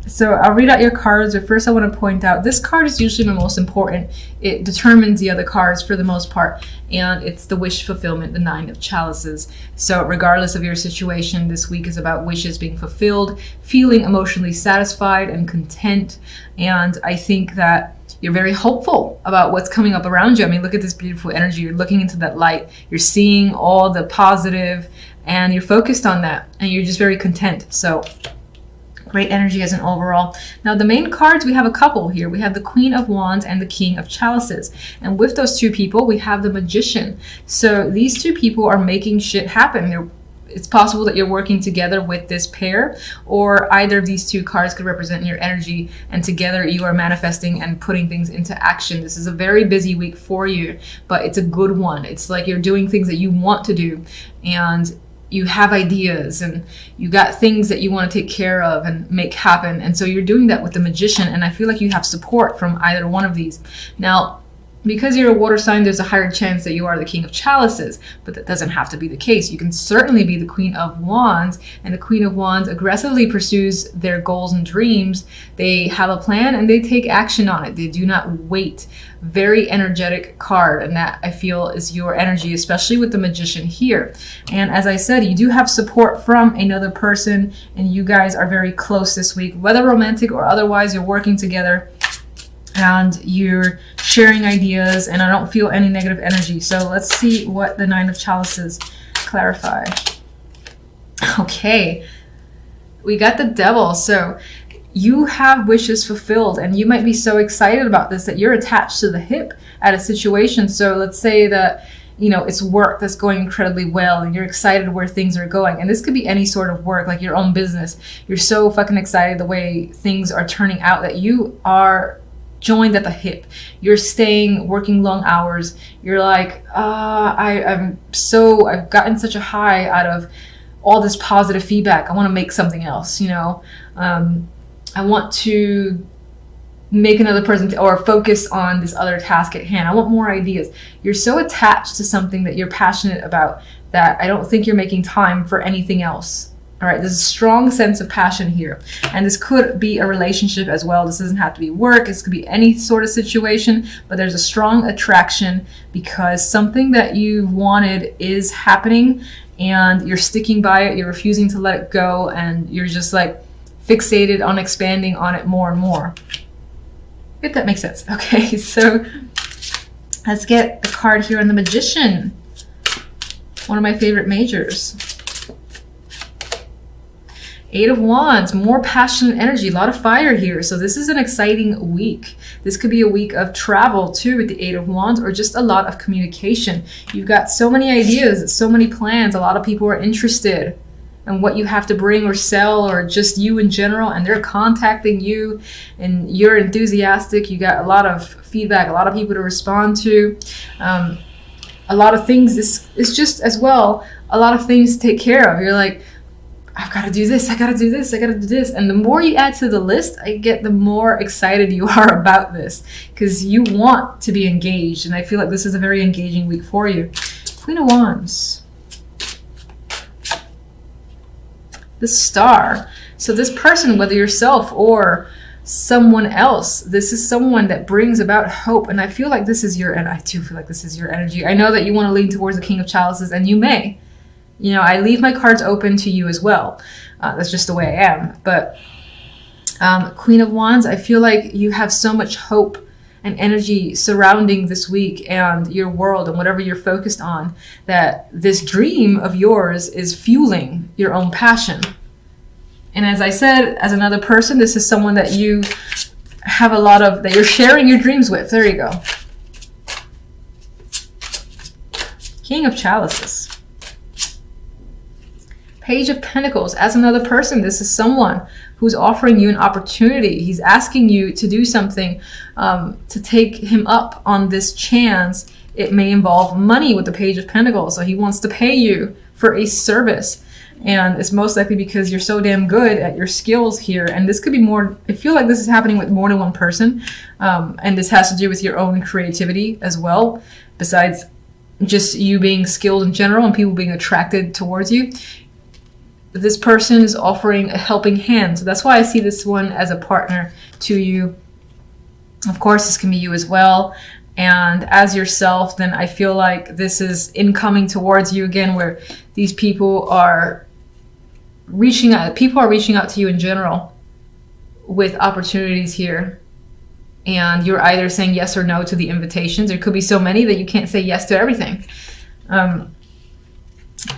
So I'll read out your cards, but first I want to point out this card is usually the most important. It determines the other cards for the most part, and it's the wish fulfillment, the 9 of chalices. So regardless of your situation, this week is about wishes being fulfilled, feeling emotionally satisfied and content. And I think that you're very hopeful about what's coming up around you. I mean, look at this beautiful energy. You're looking into that light. You're seeing all the positive, and you're focused on that, and you're just very content. So great energy as an overall. Now the main cards, we have a couple here. We have the Queen of Wands and the King of Chalices. And with those two people, we have the Magician. So these two people are making shit happen. It's possible that you're working together with this pair, or either of these two cards could represent your energy, and together you are manifesting and putting things into action. This is a very busy week for you, but it's a good one. It's like you're doing things that you want to do, and you have ideas, and you got things that you want to take care of and make happen. And so you're doing that with the Magician, and I feel like you have support from either one of these. Now, because you're a water sign, there's a higher chance that you are the King of Chalices, but that doesn't have to be the case. You can certainly be the Queen of Wands, and the Queen of Wands aggressively pursues their goals and dreams. They have a plan and they take action on it. They do not wait. Very energetic card, and that I feel is your energy, especially with the Magician here. And as I said, you do have support from another person, and you guys are very close this week, whether romantic or otherwise. You're working together and you're sharing ideas, and I don't feel any negative energy. So let's see what the 9 of Chalices clarify. Okay, we got the Devil. So you have wishes fulfilled, and you might be so excited about this that you're attached to the hip at a situation. So let's say that, you know, it's work that's going incredibly well, and you're excited where things are going. And this could be any sort of work, like your own business. You're so fucking excited the way things are turning out that you are joined at the hip. You're staying, working long hours. You're like, I've gotten such a high out of all this positive feedback. I want to make something else, you know. I want to make another present or focus on this other task at hand. I want more ideas. You're so attached to something that you're passionate about that I don't think you're making time for anything else. All right, there's a strong sense of passion here. And this could be a relationship as well. This doesn't have to be work. This could be any sort of situation, but there's a strong attraction because something that you wanted is happening, and you're sticking by it. You're refusing to let it go, and you're just like fixated on expanding on it more and more. If that makes sense. Okay, so let's get the card here on the Magician. One of my favorite majors. 8 of Wands, more passionate energy, a lot of fire here. So this is an exciting week. This could be a week of travel too with the 8 of Wands, or just a lot of communication. You've got so many ideas, so many plans. A lot of people are interested in what you have to bring or sell, or just you in general, and they're contacting you, and you're enthusiastic. You got a lot of feedback, a lot of people to respond to. A lot of things, this is just as well, a lot of things to take care of. You're like, I've got to do this, I got to do this, I got to do this. And the more you add to the list, I get the more excited you are about this, because you want to be engaged. And I feel like this is a very engaging week for you. Queen of Wands. The Star. So this person, whether yourself or someone else, this is someone that brings about hope. And I feel like this is your, and I do feel like this is your energy. I know that you want to lean towards the King of Chalices, and you may. You know, I leave my cards open to you as well. That's just the way I am. But Queen of Wands, I feel like you have so much hope and energy surrounding this week and your world and whatever you're focused on, that this dream of yours is fueling your own passion. And as I said, as another person, this is someone that you have a lot of, that you're sharing your dreams with. There you go. King of Chalices. Page of Pentacles. As another person, this is someone who's offering you an opportunity. He's asking you to do something, to take him up on this chance. It may involve money with the Page of Pentacles. So he wants to pay you for a service. And it's most likely because you're so damn good at your skills here. And this could be more, I feel like this is happening with more than one person. And this has to do with your own creativity as well, besides just you being skilled in general and people being attracted towards you. this person is offering a helping hand. So that's why I see this one as a partner to you. Of course, this can be you as well. And as yourself, then I feel like this is incoming towards you again, where these people are reaching out. People are reaching out to you in general with opportunities here. And you're either saying yes or no to the invitations. There could be so many that you can't say yes to everything. And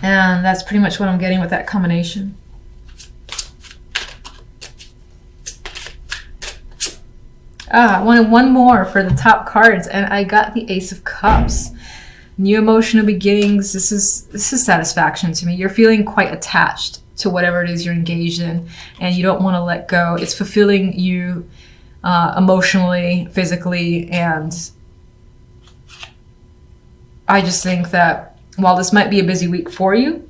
that's pretty much what I'm getting with that combination. I wanted one more for the top cards, and I got the Ace of Cups. New emotional beginnings. This is satisfaction to me. You're feeling quite attached to whatever it is you're engaged in, and you don't want to let go. It's fulfilling you emotionally, physically, and I just think that while this might be a busy week for you,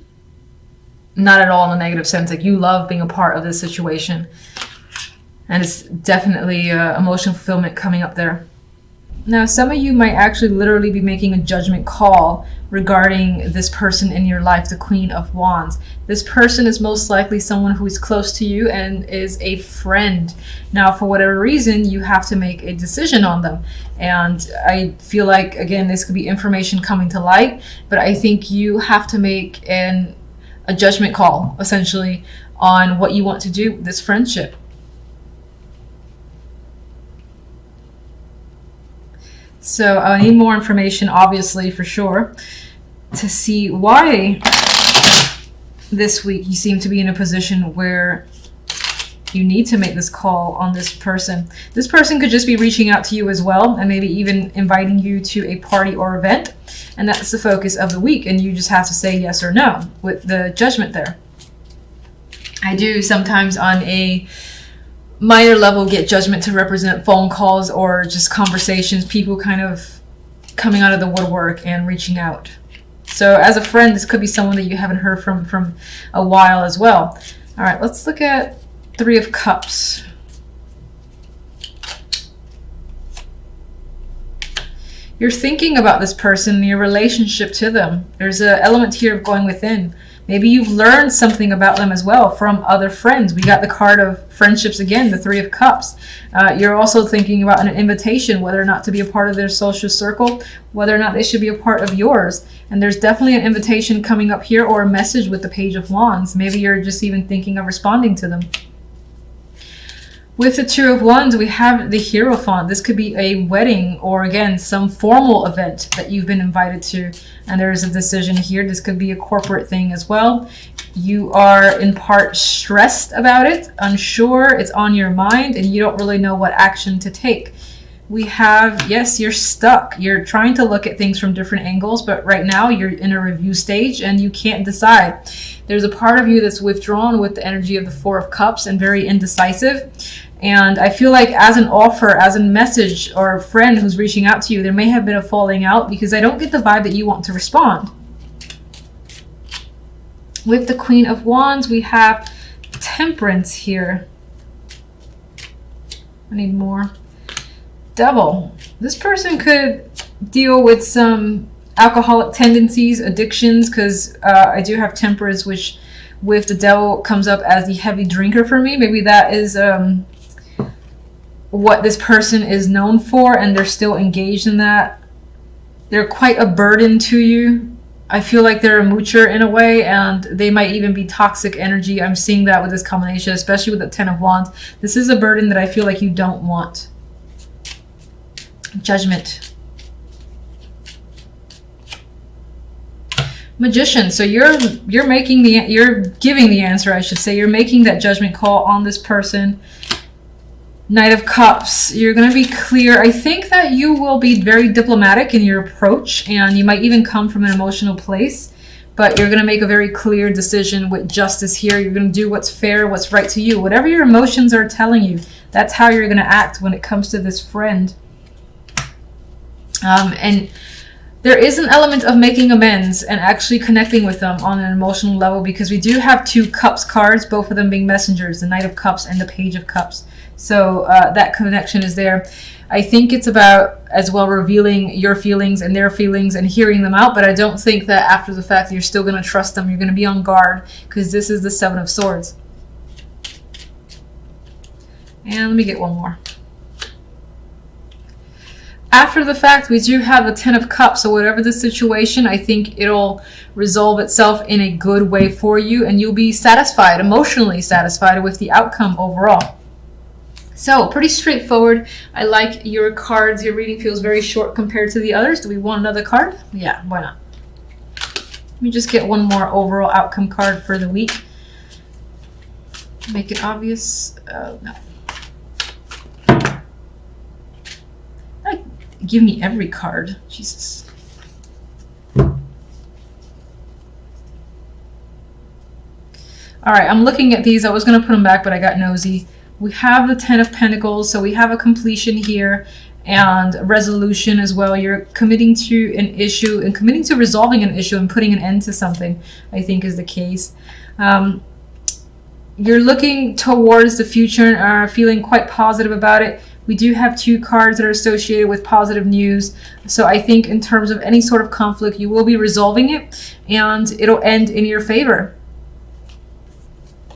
not at all in a negative sense. Like, you love being a part of this situation. And it's definitely emotional fulfillment coming up there. Now, some of you might actually literally be making a judgment call regarding this person in your life, the Queen of Wands. This person is most likely someone who is close to you and is a friend. Now, for whatever reason, you have to make a decision on them. And I feel like, again, this could be information coming to light, but I think you have to make a judgment call, essentially, on what you want to do with this friendship. So I need more information, obviously, for sure, to see why this week you seem to be in a position where you need to make this call on this person. This person could just be reaching out to you as well, and maybe even inviting you to a party or event. And that's the focus of the week, and you just have to say yes or no with the judgment there. I do sometimes on a minor level get judgment to represent phone calls or just conversations, people kind of coming out of the woodwork and reaching out. So as a friend, this could be someone that you haven't heard from a while as well. All right, let's look at Three of Cups. You're thinking about this person, your relationship to them. There's an element here of going within. Maybe you've learned something about them as well from other friends. We got the card of friendships again, the Three of Cups. You're also thinking about an invitation, whether or not to be a part of their social circle, whether or not they should be a part of yours. And there's definitely an invitation coming up here, or a message with the Page of Wands. Maybe you're just even thinking of responding to them. With the Two of Wands, we have the Hierophant. This could be a wedding, or again, some formal event that you've been invited to. And there is a decision here. This could be a corporate thing as well. You are in part stressed about it, unsure, it's on your mind, and you don't really know what action to take. We have, yes, you're stuck. You're trying to look at things from different angles, but right now you're in a review stage and you can't decide. There's a part of you that's withdrawn with the energy of the Four of Cups and very indecisive. And I feel like as an offer, as a message, or a friend who's reaching out to you, there may have been a falling out because I don't get the vibe that you want to respond. With the Queen of Wands, we have Temperance here. I need more. Devil. This person could deal with some alcoholic tendencies, addictions, because I do have Temperance, which with the Devil comes up as the heavy drinker for me. Maybe that is what this person is known for, and they're still engaged in that. They're quite a burden to you. I feel like they're a moocher in a way, and they might even be toxic energy. I'm seeing that with this combination, especially with the Ten of Wands. This is a burden that I feel like you don't want. Judgment. Magician. So you're giving the answer, I should say. You're making that judgment call on this person. Knight of Cups. You're going to be clear. I think that you will be very diplomatic in your approach, and you might even come from an emotional place, but you're going to make a very clear decision with justice here. You're going to do what's fair, what's right to you. Whatever your emotions are telling you, that's how you're going to act when it comes to this friend. And There is an element of making amends and actually connecting with them on an emotional level, because we do have 2 Cups cards, both of them being messengers, the Knight of Cups and the Page of Cups. So that connection is there. I think it's about as well revealing your feelings and their feelings and hearing them out, but I don't think that after the fact you're still going to trust them. You're going to be on guard, because this is the 7 of Swords. And let me get one more. After the fact, we do have the 10 of Cups, so whatever the situation, I think it'll resolve itself in a good way for you, and you'll be satisfied, emotionally satisfied with the outcome overall. So, pretty straightforward. I like your cards. Your reading feels very short compared to the others. Do we want another card? Yeah, why not? Let me just get one more overall outcome card for the week. Make it obvious. No. Give me every card. Jesus. All right, I'm looking at these. I was going to put them back, but I got nosy. We have the 10 of Pentacles, so we have a completion here and a resolution as well. You're committing to an issue and committing to resolving an issue and putting an end to something, I think is the case. You're looking towards the future and are feeling quite positive about it. We do have 2 cards that are associated with positive news. So I think in terms of any sort of conflict, you will be resolving it and it'll end in your favor.